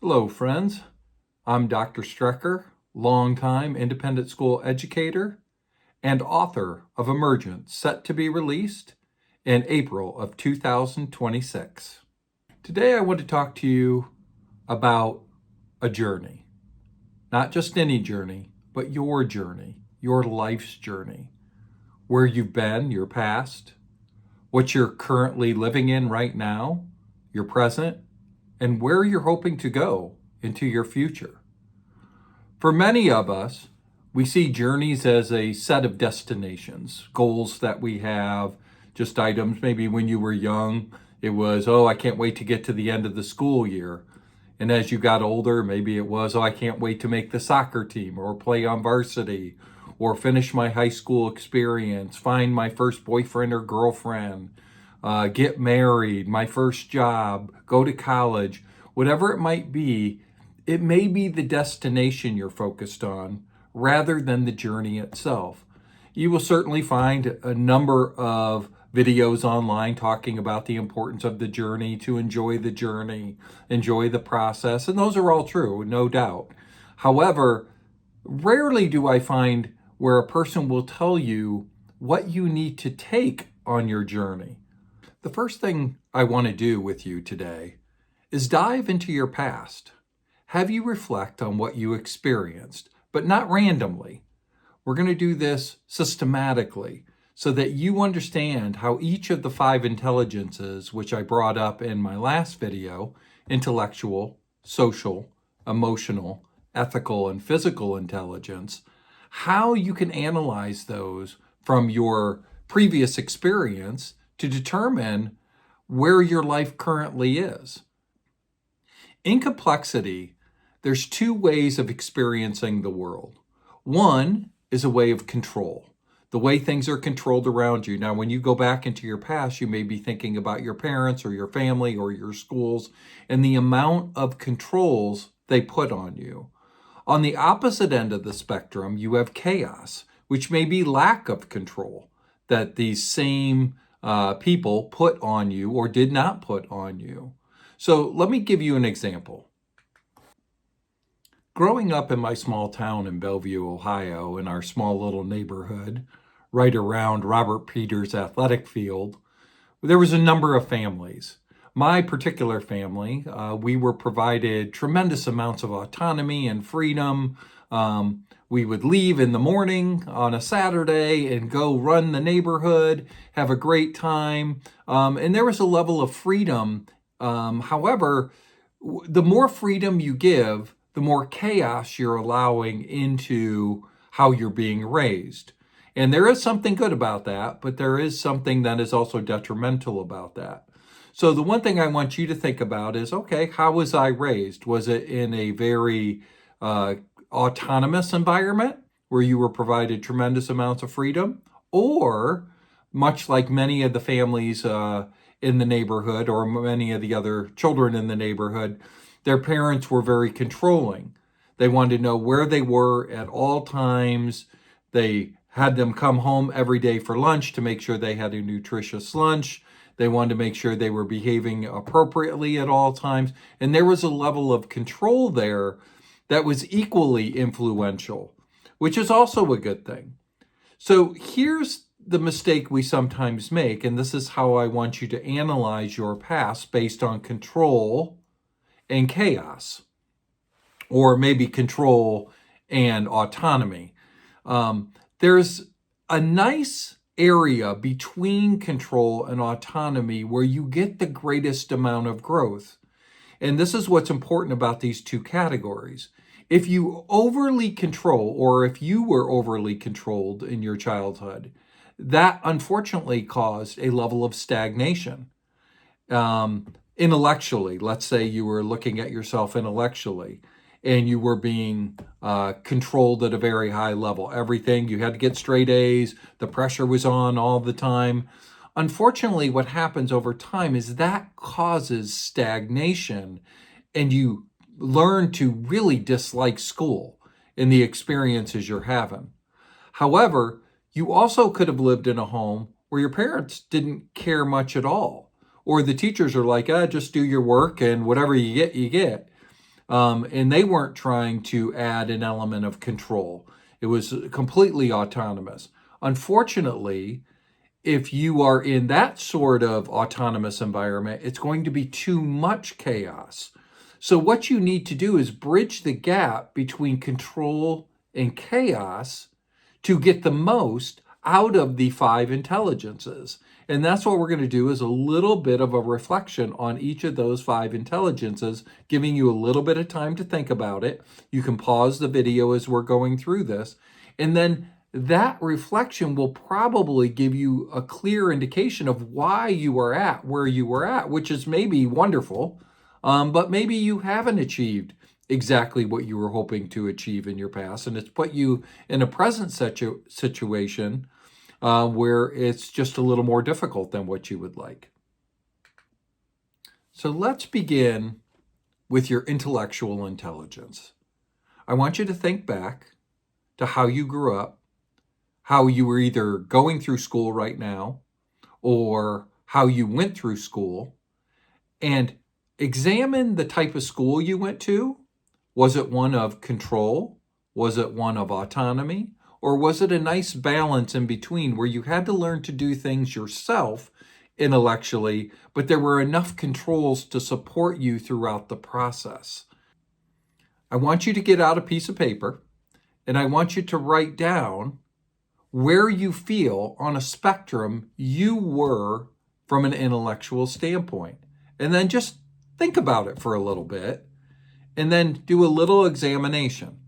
Hello, friends. I'm Dr. Strecker, longtime independent school educator and author of Emergence, set to be released in April of 2026. Today, I want to talk to you about a journey, not just any journey, but your life's journey, where you've been, your past, what you're currently living in right now, your present, and where you're hoping to go into your future. For many of us, we see journeys as a set of destinations, goals that we have, just items. Maybe when you were young, it was, oh, I can't wait to get to the end of the school year. And as you got older, maybe it was, oh, I can't wait to make the soccer team or play on varsity or finish my high school experience, find my first boyfriend or girlfriend, get married, my first job, go to college, whatever it might be. It may be the destination you're focused on rather than the journey itself. You will certainly find a number of videos online talking about the importance of the journey, to enjoy the journey, enjoy the process, and those are all true, no doubt. However, rarely do I find where a person will tell you what you need to take on your journey. The first thing I want to do with you today is dive into your past. Have you reflect on what you experienced, but not randomly. We're going to do this systematically so that you understand how each of the five intelligences, which I brought up in my last video, intellectual, social, emotional, ethical, and physical intelligence, how you can analyze those from your previous experience to determine where your life currently is. In complexity, there's two ways of experiencing the world. One is a way of control, the way things are controlled around you. Now, when you go back into your past, you may be thinking about your parents or your family or your schools and the amount of controls they put on you. On the opposite end of the spectrum, you have chaos, which may be lack of control that these same people put on you or did not put on you. So let me give you an example. Growing up in my small town in Bellevue, Ohio, in our small little neighborhood, right around Robert Peters Athletic Field, there was a number of families. My particular family, we were provided tremendous amounts of autonomy and freedom. We would leave in the morning on a Saturday and go run the neighborhood, have a great time. And there was a level of freedom. However, the more freedom you give, the more chaos you're allowing into how you're being raised. And there is something good about that, but there is something that is also detrimental about that. So the one thing I want you to think about is, okay, how was I raised? Was it in a very autonomous environment where you were provided tremendous amounts of freedom? Or, much like many of the families in the neighborhood or many of the other children in the neighborhood, their parents were very controlling. They wanted to know where they were at all times. They had them come home every day for lunch to make sure they had a nutritious lunch. They wanted to make sure they were behaving appropriately at all times. And there was a level of control there that was equally influential, which is also a good thing. So here's the mistake we sometimes make, and this is how I want you to analyze your past based on control and chaos, or maybe control and autonomy. There's a nice area between control and autonomy where you get the greatest amount of growth. And this is what's important about these two categories. If you overly control, or if you were overly controlled in your childhood, that unfortunately caused a level of stagnation. Intellectually, let's say you were looking at yourself intellectually and you were being controlled at a very high level. Everything, you had to get straight A's, the pressure was on all the time. Unfortunately, what happens over time is that causes stagnation, and you learn to really dislike school and the experiences you're having. However, you also could have lived in a home where your parents didn't care much at all, or the teachers are like, just do your work and whatever you get, you get. And they weren't trying to add an element of control. It was completely autonomous. Unfortunately, if you are in that sort of autonomous environment, it's going to be too much chaos. So, what you need to do is bridge the gap between control and chaos to get the most out of the five intelligences. And that's what we're going to do is a little bit of a reflection on each of those five intelligences, giving you a little bit of time to think about it. You can pause the video as we're going through this. And then that reflection will probably give you a clear indication of why you are at where you were at, which is maybe wonderful, but maybe you haven't achieved exactly what you were hoping to achieve in your past. And it's put you in a present situation where it's just a little more difficult than what you would like. So let's begin with your intellectual intelligence. I want you to think back to how you grew up, how you were either going through school right now or how you went through school, and examine the type of school you went to. Was it one of control? Was it one of autonomy? Or was it a nice balance in between where you had to learn to do things yourself intellectually, but there were enough controls to support you throughout the process? I want you to get out a piece of paper and I want you to write down where you feel on a spectrum you were from an intellectual standpoint. And then just think about it for a little bit and then do a little examination.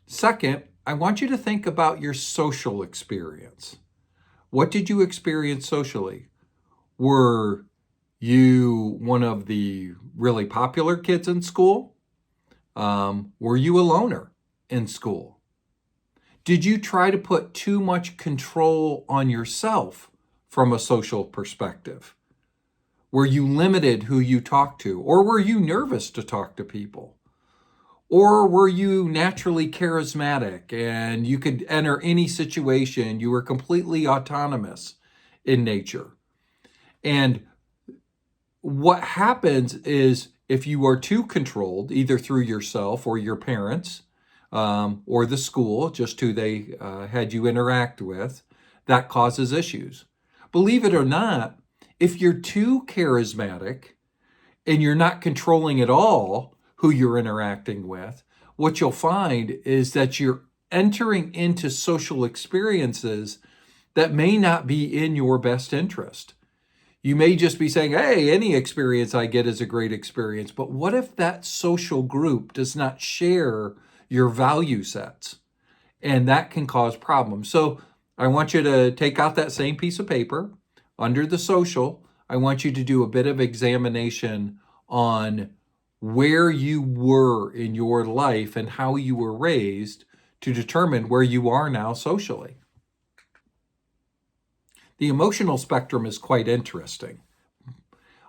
Second, I want you to think about your social experience. What did you experience socially? Were you one of the really popular kids in school? Were you a loner in school? Did you try to put too much control on yourself from a social perspective? Were you limited who you talked to? Or were you nervous to talk to people? Or were you naturally charismatic and you could enter any situation? You were completely autonomous in nature. And what happens is if you are too controlled, either through yourself or your parents, or the school, just who they had you interact with, that causes issues. Believe it or not, if you're too charismatic and you're not controlling at all who you're interacting with, what you'll find is that you're entering into social experiences that may not be in your best interest. You may just be saying, hey, any experience I get is a great experience. But what if that social group does not share your value sets? And that can cause problems. So I want you to take out that same piece of paper. Under the social, I want you to do a bit of examination on where you were in your life and how you were raised to determine where you are now socially. The emotional spectrum is quite interesting.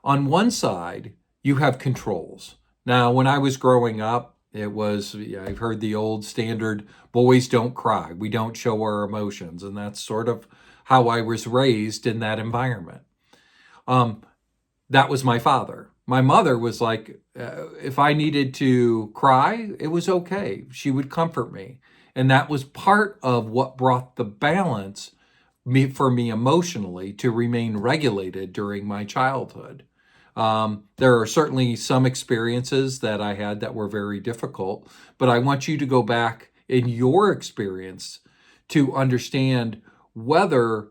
On one side, you have controls. Now, when I was growing up, it was, I've heard the old standard, boys don't cry. We don't show our emotions. And that's sort of how I was raised in that environment. That was my father. My mother was like, if I needed to cry, it was okay. She would comfort me. And that was part of what brought the balance for me emotionally to remain regulated during my childhood. There are certainly some experiences that I had that were very difficult, but I want you to go back in your experience to understand whether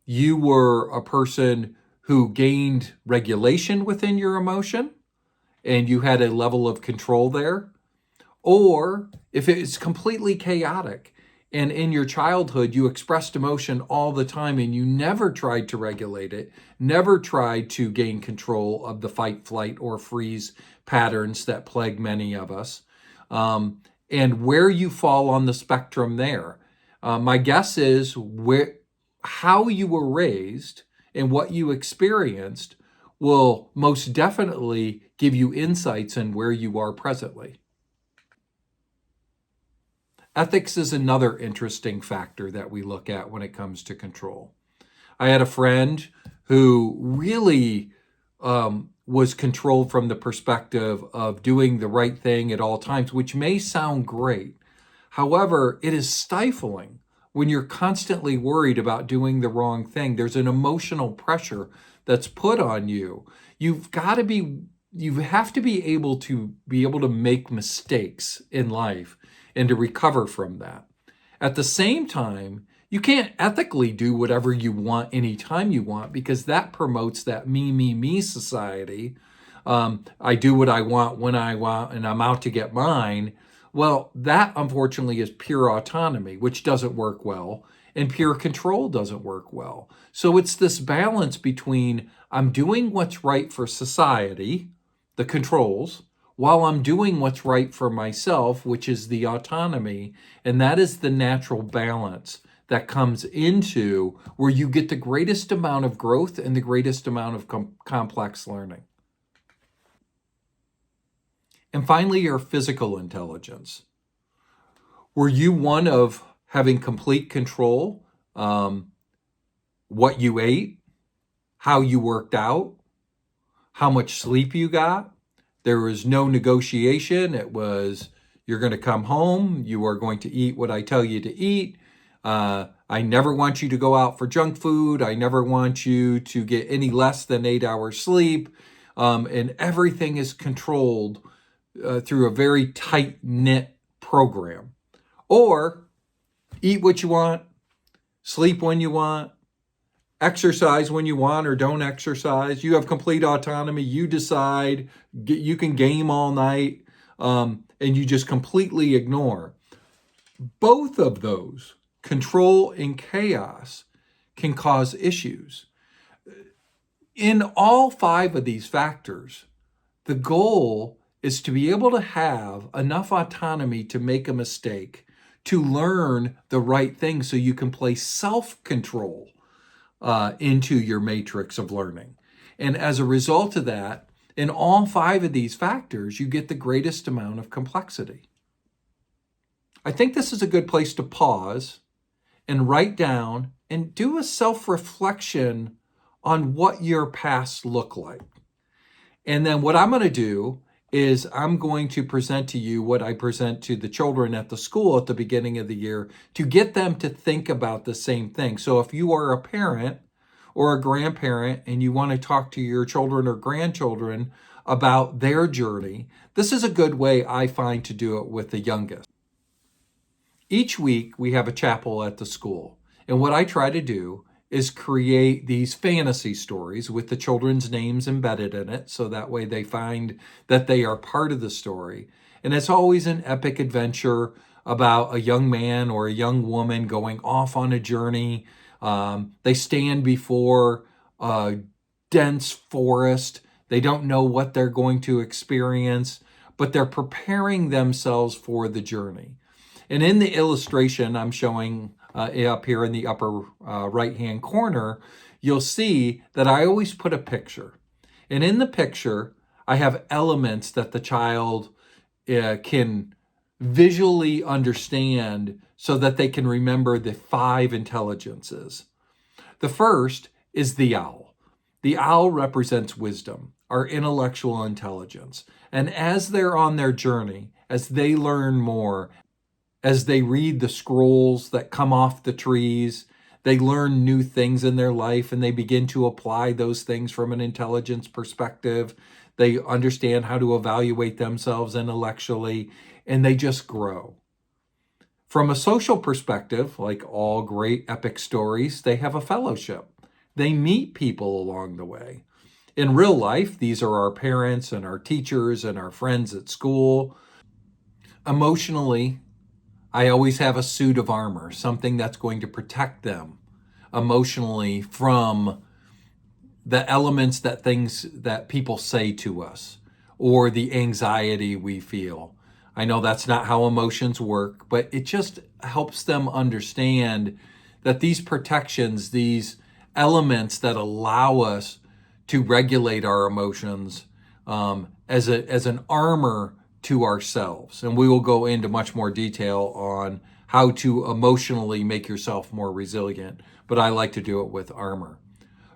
you were a person who gained regulation within your emotion and you had a level of control there, or if it's completely chaotic and in your childhood you expressed emotion all the time and you never tried to regulate it, never tried to gain control of the fight, flight, or freeze patterns that plague many of us, and where you fall on the spectrum there. My guess is how you were raised and what you experienced will most definitely give you insights in where you are presently. Ethics is another interesting factor that we look at when it comes to control. I had a friend who really was controlled from the perspective of doing the right thing at all times, which may sound great. However, it is stifling when you're constantly worried about doing the wrong thing. There's an emotional pressure that's put on you. You've got to be you have to be able to make mistakes in life and to recover from that. At the same time, you can't ethically do whatever you want anytime you want, because that promotes that me society. I do what I want when I want, and I'm out to get mine. Well, that unfortunately is pure autonomy, which doesn't work well, and pure control doesn't work well. So it's this balance between I'm doing what's right for society, the controls, while I'm doing what's right for myself, which is the autonomy. And that is the natural balance that comes into where you get the greatest amount of growth and the greatest amount of complex learning. And finally, your physical intelligence. Were you one of having complete control? What you ate, how you worked out, how much sleep you got? There was no negotiation. It was, you're going to come home. You are going to eat what I tell you to eat. I never want you to go out for junk food. I never want you to get any less than 8 hours sleep. And everything is controlled through a very tight-knit program. Or eat what you want, sleep when you want, exercise when you want or don't exercise. You have complete autonomy. You decide. You can game all night, and you just completely ignore. Both of those, control and chaos, can cause issues. In all 5 of these factors, the goal is to be able to have enough autonomy to make a mistake, to learn the right thing so you can place self-control into your matrix of learning. And as a result of that, in all 5 of these factors, you get the greatest amount of complexity. I think this is a good place to pause and write down and do a self-reflection on what your past looked like. And then what I'm going to do is I'm going to present to you what I present to the children at the school at the beginning of the year to get them to think about the same thing. So if you are a parent or a grandparent and you want to talk to your children or grandchildren about their journey, this is a good way I find to do it with the youngest. Each week we have a chapel at the school, and what I try to do is create these fantasy stories with the children's names embedded in it, so that way they find that they are part of the story. And it's always an epic adventure about a young man or a young woman going off on a journey. They stand before a dense forest. They don't know what they're going to experience, but they're preparing themselves for the journey. And in the illustration I'm showing up here in the upper right-hand corner, you'll see that I always put a picture. And in the picture, I have elements that the child can visually understand so that they can remember the 5 intelligences. The first is the owl. The owl represents wisdom, our intellectual intelligence. And as they're on their journey, as they learn more, as they read the scrolls that come off the trees, they learn new things in their life and they begin to apply those things from an intelligence perspective. They understand how to evaluate themselves intellectually, and they just grow. From a social perspective, like all great epic stories, they have a fellowship. They meet people along the way. In real life, these are our parents and our teachers and our friends at school. Emotionally, I always have a suit of armor, something that's going to protect them emotionally from the elements that people say to us or the anxiety we feel. I know that's not how emotions work, but it just helps them understand that these protections, these elements that allow us to regulate our emotions as an armor to ourselves. And we will go into much more detail on how to emotionally make yourself more resilient, but I like to do it with armor.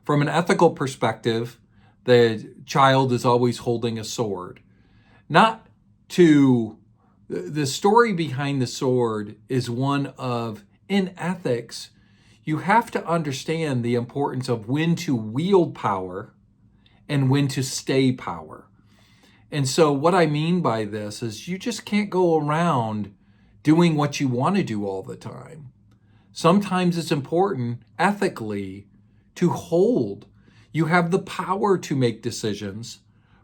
From an ethical perspective, the child is always holding a sword. Not to, the story behind the sword is one of, in ethics, you have to understand the importance of when to wield power and when to stay power. And so what I mean by this is you just can't go around doing what you want to do all the time. Sometimes it's important ethically to hold. You have the power to make decisions,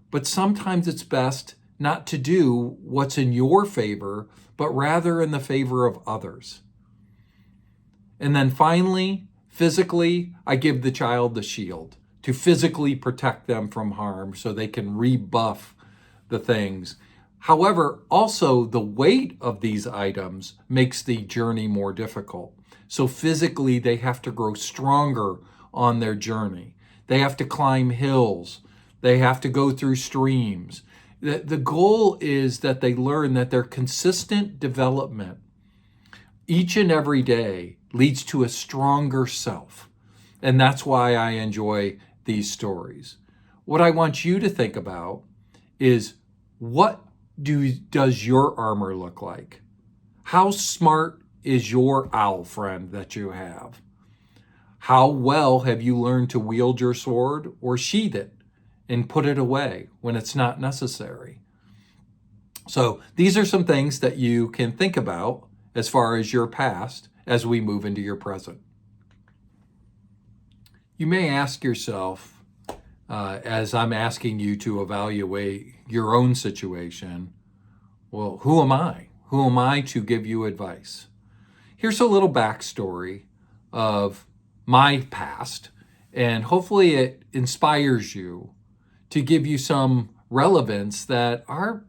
but sometimes it's best not to do what's in your favor, but rather in the favor of others. And then finally, physically, I give the child the shield to physically protect them from harm so they can rebuff the things. However, also the weight of these items makes the journey more difficult. So physically, they have to grow stronger on their journey. They have to climb hills. They have to go through streams. The goal is that they learn that their consistent development each and every day leads to a stronger self. And that's why I enjoy these stories. What I want you to think about is, what does your armor look like? How smart is your owl friend that you have? How well have you learned to wield your sword or sheath it and put it away when it's not necessary? So these are some things that you can think about as far as your past as we move into your present. You may ask yourself, as I'm asking you to evaluate your own situation, well, who am I? Who am I to give you advice? Here's a little backstory of my past, and hopefully it inspires you to give you some relevance that our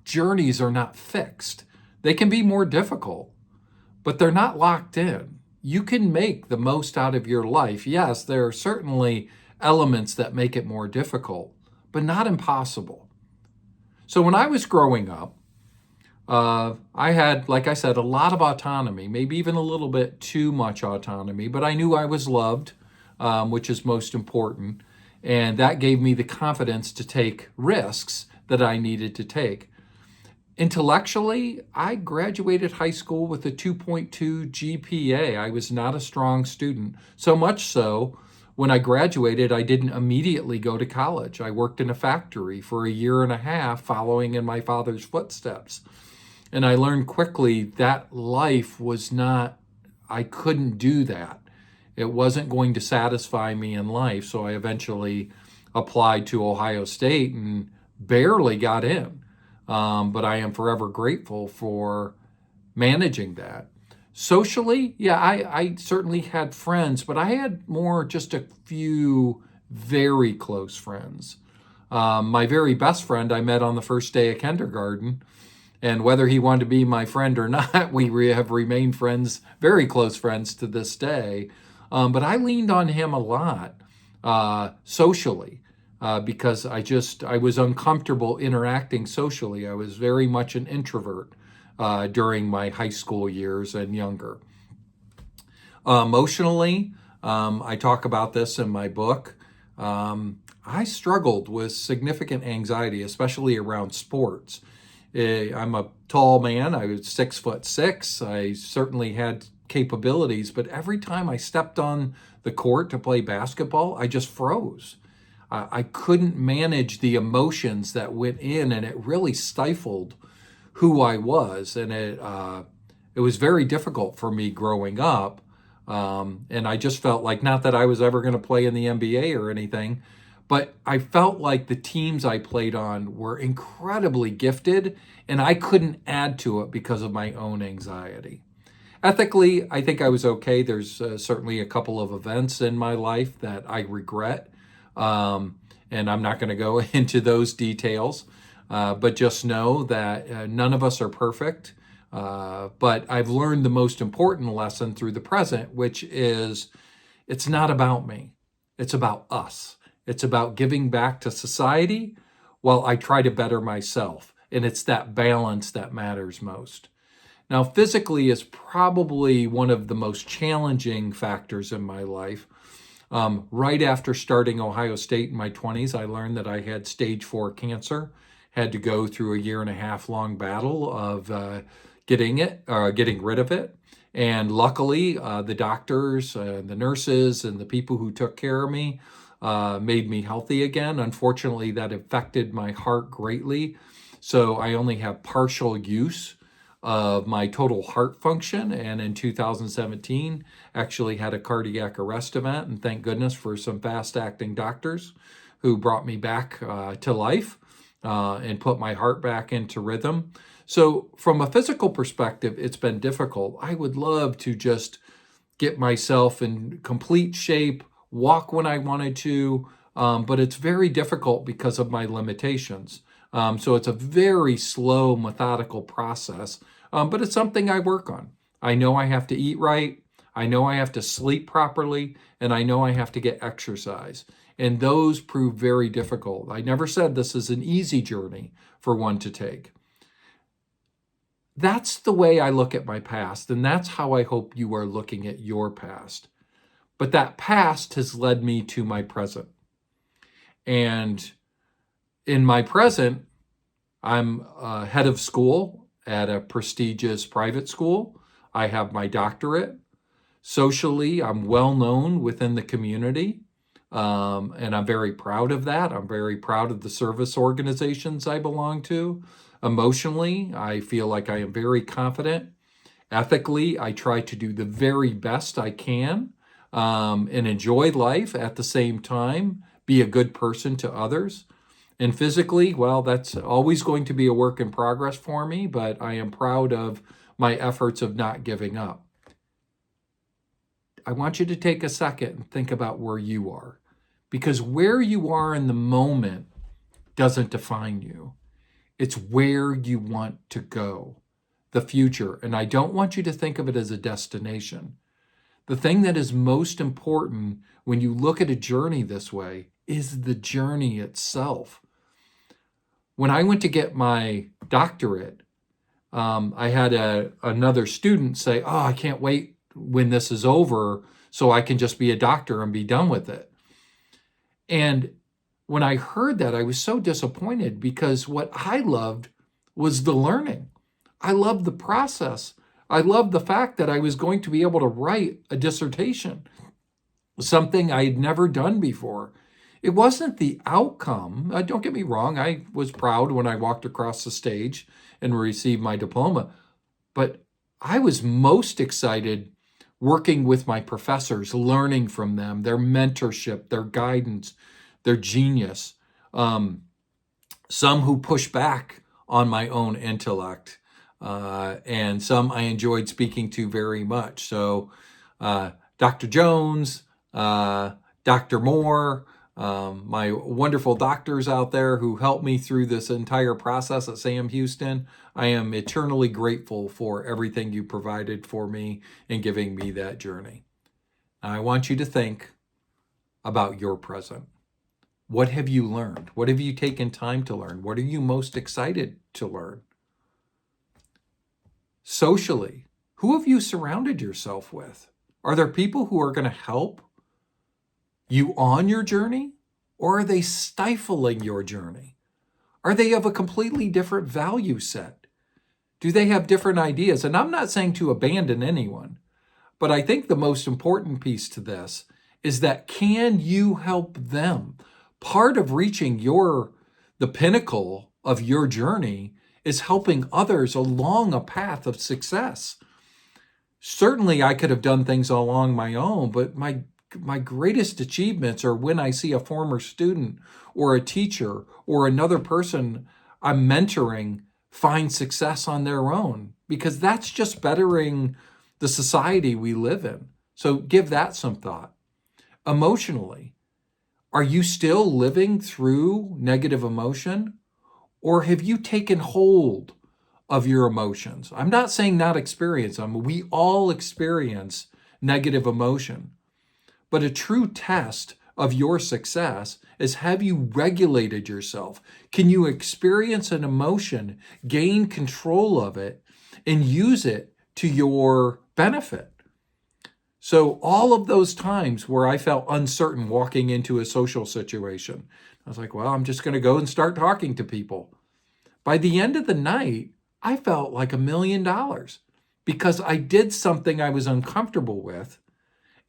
journeys are not fixed. They can be more difficult, but they're not locked in. You can make the most out of your life. Yes, there are certainly elements that make it more difficult, but not impossible. So when I was growing up, I had, like I said, a lot of autonomy, maybe even a little bit too much autonomy, but I knew I was loved, which is most important. And that gave me the confidence to take risks that I needed to take. Intellectually, I graduated high school with a 2.2 GPA. I was not a strong student. So much so, when I graduated, I didn't immediately go to college. I worked in a factory for a year and a half, following in my father's footsteps. And I learned quickly that life was not, I couldn't do that. It wasn't going to satisfy me in life. So I eventually applied to Ohio State and barely got in. But I am forever grateful for managing that. Socially, yeah, I certainly had friends, but I had more just a few very close friends. My very best friend I met on the first day of kindergarten, and whether he wanted to be my friend or not, we have remained friends, very close friends to this day. But I leaned on him a lot socially. Because I was uncomfortable interacting socially. I was very much an introvert during my high school years and younger. Emotionally, I talk about this in my book. I struggled with significant anxiety, especially around sports. I'm a tall man. I was 6'6". I certainly had capabilities, but every time I stepped on the court to play basketball, I just froze. I couldn't manage the emotions that went in, and it really stifled who I was. And it was very difficult for me growing up. And I just felt like, not that I was ever going to play in the NBA or anything, but I felt like the teams I played on were incredibly gifted, and I couldn't add to it because of my own anxiety. Ethically, I think I was okay. There's certainly a couple of events in my life that I regret. And I'm not going to go into those details, but just know that none of us are perfect. But I've learned the most important lesson through the present, which is, it's not about me. It's about us. It's about giving back to society while I try to better myself. And it's that balance that matters most. Now, physically is probably one of the most challenging factors in my life. Right after starting Ohio State in my 20s, I learned that I had stage 4 cancer. Had to go through a 1.5 year long battle of getting rid of it. And luckily, the doctors, the nurses, and the people who took care of me made me healthy again. Unfortunately, that affected my heart greatly. So I only have partial use of my total heart function. And in 2017, actually had a cardiac arrest event. And thank goodness for some fast acting doctors who brought me back to life and put my heart back into rhythm. So from a physical perspective, it's been difficult. I would love to just get myself in complete shape, walk when I wanted to, but it's very difficult because of my limitations. So it's a very slow, methodical process, but it's something I work on. I know I have to eat right. I know I have to sleep properly, and I know I have to get exercise. And those prove very difficult. I never said this is an easy journey for one to take. That's the way I look at my past, and that's how I hope you are looking at your past. But that past has led me to my present. And in my present, I'm head of school at a prestigious private school. I have my doctorate. Socially, I'm well known within the community, and I'm very proud of that. I'm very proud of the service organizations I belong to. Emotionally, I feel like I am very confident. Ethically, I try to do the very best I can and enjoy life at the same time, be a good person to others. And physically, well, that's always going to be a work in progress for me, but I am proud of my efforts of not giving up. I want you to take a second and think about where you are, because where you are in the moment doesn't define you. It's where you want to go, the future. And I don't want you to think of it as a destination. The thing that is most important when you look at a journey this way is the journey itself. When I went to get my doctorate, I had another student say, "Oh, I can't wait when this is over so I can just be a doctor and be done with it." And when I heard that, I was so disappointed because what I loved was the learning. I loved the process. I loved the fact that I was going to be able to write a dissertation, something I had never done before. It wasn't the outcome. Don't get me wrong. I was proud when I walked across the stage and received my diploma. But I was most excited working with my professors, learning from them, their mentorship, their guidance, their genius. Some who push back on my own intellect, and some I enjoyed speaking to very much. So Dr. Jones, Dr. Moore, my wonderful doctors out there who helped me through this entire process at Sam Houston. I am eternally grateful for everything you provided for me in giving me that journey. Now, I want you to think about your present. What have you learned? What have you taken time to learn? What are you most excited to learn? Socially, who have you surrounded yourself with? Are there people who are going to help you on your journey, or are they stifling your journey? Are they of a completely different value set? Do they have different ideas? And I'm not saying to abandon anyone, but I think the most important piece to this is that can you help them? Part of reaching the pinnacle of your journey is helping others along a path of success. Certainly, I could have done things along my own, but my greatest achievements are when I see a former student or a teacher or another person I'm mentoring find success on their own, because that's just bettering the society we live in. So give that some thought. Emotionally, are you still living through negative emotion, or have you taken hold of your emotions? I'm not saying not experience them. We all experience negative emotion. But a true test of your success is, have you regulated yourself? Can you experience an emotion, gain control of it, and use it to your benefit? So all of those times where I felt uncertain walking into a social situation, I was like, well, I'm just going to go and start talking to people. By the end of the night, I felt like $1,000,000 because I did something I was uncomfortable with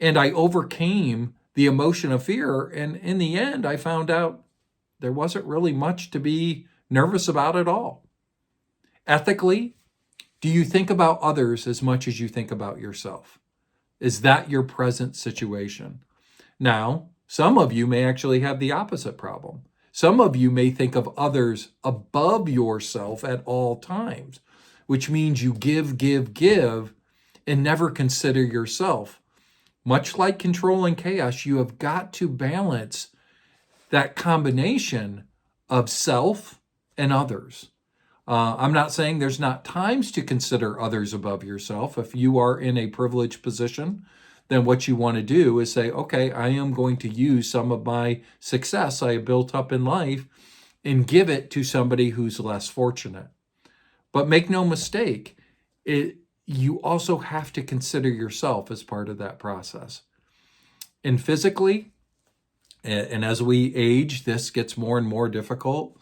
and I overcame the emotion of fear. And in the end, I found out there wasn't really much to be nervous about at all. Ethically, do you think about others as much as you think about yourself? Is that your present situation? Now, some of you may actually have the opposite problem. Some of you may think of others above yourself at all times, which means you give, and never consider yourself. Much like control and chaos, you have got to balance that combination of self and others. I'm not saying there's not times to consider others above yourself. If you are in a privileged position, then what you want to do is say, okay, I am going to use some of my success I have built up in life and give it to somebody who's less fortunate. But make no mistake, you also have to consider yourself as part of that process. And physically, and as we age, this gets more and more difficult.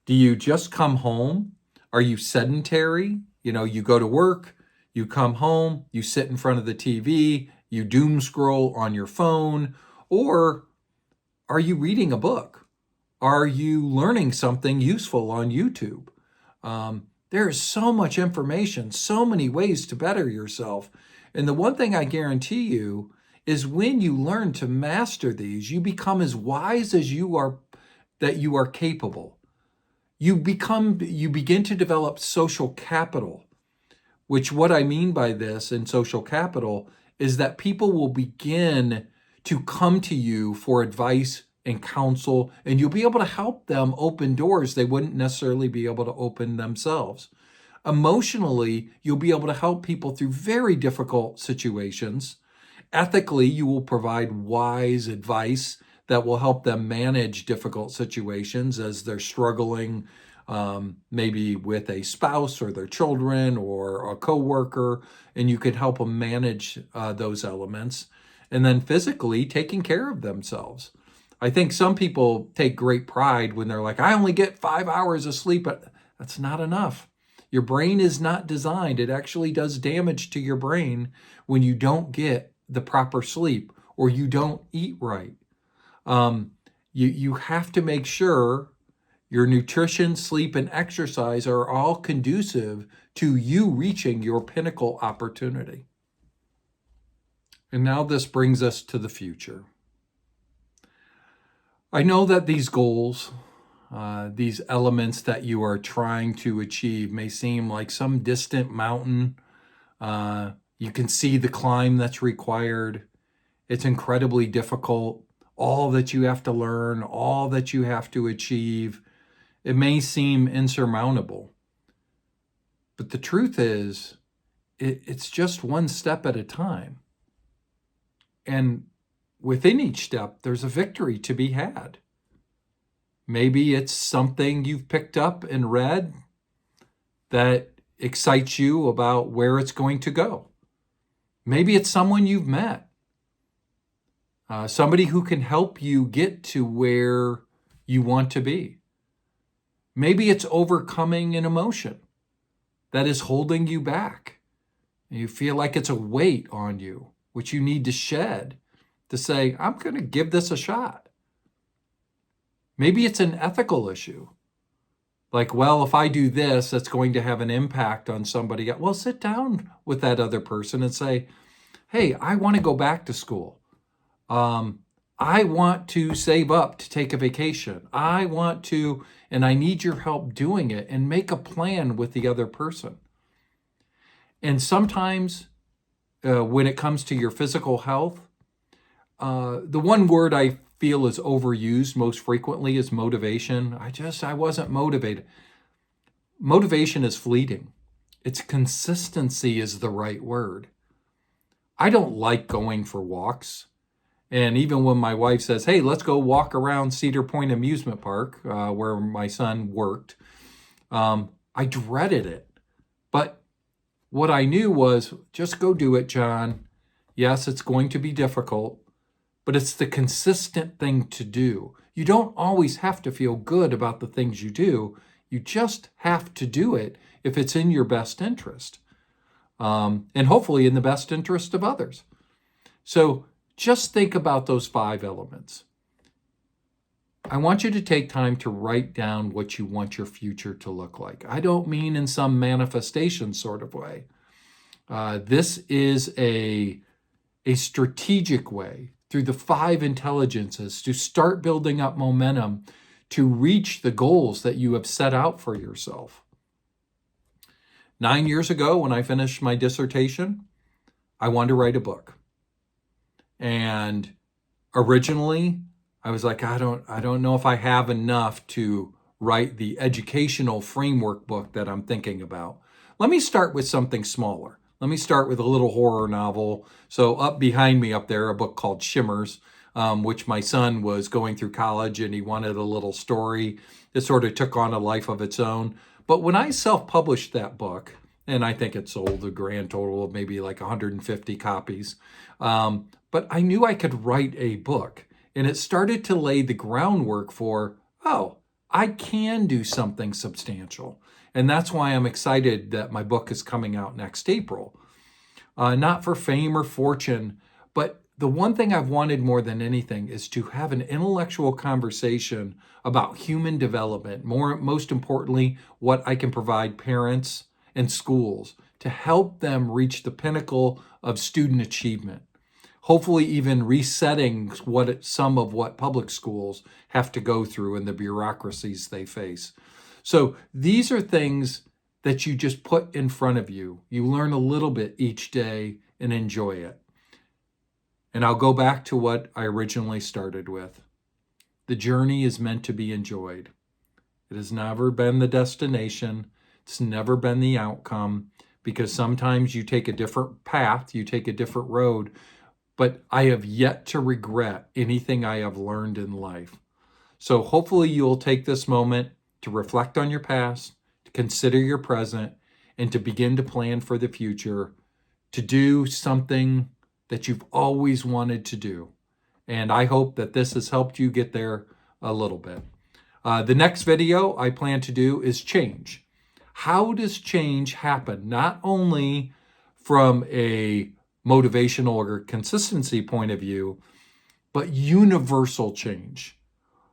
Do you just come home? Are you sedentary? You go to work, you come home, you sit in front of the TV, you doom scroll on your phone, or are you reading a book? Are you learning something useful on YouTube? There is so much information, so many ways to better yourself. And the one thing I guarantee you is when you learn to master these, you become as wise as you are, that you are capable. You begin to develop social capital, which what I mean by this in social capital is that people will begin to come to you for advice and counsel, and you'll be able to help them open doors they wouldn't necessarily be able to open themselves. Emotionally, you'll be able to help people through very difficult situations. Ethically, you will provide wise advice that will help them manage difficult situations as they're struggling, maybe with a spouse or their children or a coworker, and you can help them manage those elements. And then physically, taking care of themselves. I think some people take great pride when they're like, I only get 5 hours of sleep, but that's not enough. Your brain is not designed. It actually does damage to your brain when you don't get the proper sleep or you don't eat right. You have to make sure your nutrition, sleep, and exercise are all conducive to you reaching your pinnacle opportunity. And now this brings us to the future. I know that these goals, these elements that you are trying to achieve may seem like some distant mountain. You can see the climb that's required. It's incredibly difficult. All that you have to learn, all that you have to achieve, it may seem insurmountable. But the truth is, it's just one step at a time. And within each step, there's a victory to be had. Maybe it's something you've picked up and read that excites you about where it's going to go. Maybe it's someone you've met, somebody who can help you get to where you want to be. Maybe it's overcoming an emotion that is holding you back. You feel like it's a weight on you, which you need to shed to say, I'm going to give this a shot. Maybe it's an ethical issue. Like, well, if I do this, that's going to have an impact on somebody else. Well, sit down with that other person and say, hey, I want to go back to school. I want to save up to take a vacation. I want to, and I need your help doing it, and make a plan with the other person. And sometimes when it comes to your physical health, the one word I feel is overused most frequently is motivation. I wasn't motivated. Motivation is fleeting. Its consistency is the right word. I don't like going for walks. And even when my wife says, hey, let's go walk around Cedar Point Amusement Park, where my son worked, I dreaded it. But what I knew was, just go do it, John. Yes, it's going to be difficult, but it's the consistent thing to do. You don't always have to feel good about the things you do. You just have to do it if it's in your best interest, and hopefully in the best interest of others. So just think about those 5 elements. I want you to take time to write down what you want your future to look like. I don't mean in some manifestation sort of way. This is a strategic way through the 5 intelligences to start building up momentum to reach the goals that you have set out for yourself. 9 years ago, when I finished my dissertation, I wanted to write a book. And originally, I was like, I don't know if I have enough to write the educational framework book that I'm thinking about. Let me start with something smaller. Let me start with a little horror novel. So up behind me up there, a book called Shimmers, which my son was going through college and he wanted a little story that sort of took on a life of its own. But when I self-published that book, and I think it sold a grand total of maybe like 150 copies, but I knew I could write a book. And it started to lay the groundwork for, oh, I can do something substantial. And that's why I'm excited that my book is coming out next April. Not for fame or fortune, but the one thing I've wanted more than anything is to have an intellectual conversation about human development. Most importantly, what I can provide parents and schools to help them reach the pinnacle of student achievement. Hopefully even resetting some of what public schools have to go through and the bureaucracies they face. So these are things that you just put in front of you. You learn a little bit each day and enjoy it. And I'll go back to what I originally started with. The journey is meant to be enjoyed. It has never been the destination. It's never been the outcome, because sometimes you take a different path, you take a different road, but I have yet to regret anything I have learned in life. So hopefully you'll take this moment to reflect on your past, to consider your present, and to begin to plan for the future, to do something that you've always wanted to do. And I hope that this has helped you get there a little bit. The next video I plan to do is change. How does change happen? Not only from a motivational or consistency point of view, but universal change.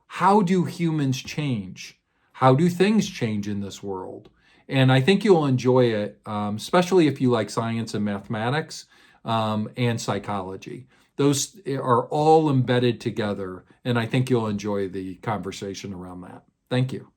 How do humans change? How do things change in this world? And I think you'll enjoy it, especially if you like science and mathematics and psychology. Those are all embedded together, and I think you'll enjoy the conversation around that. Thank you.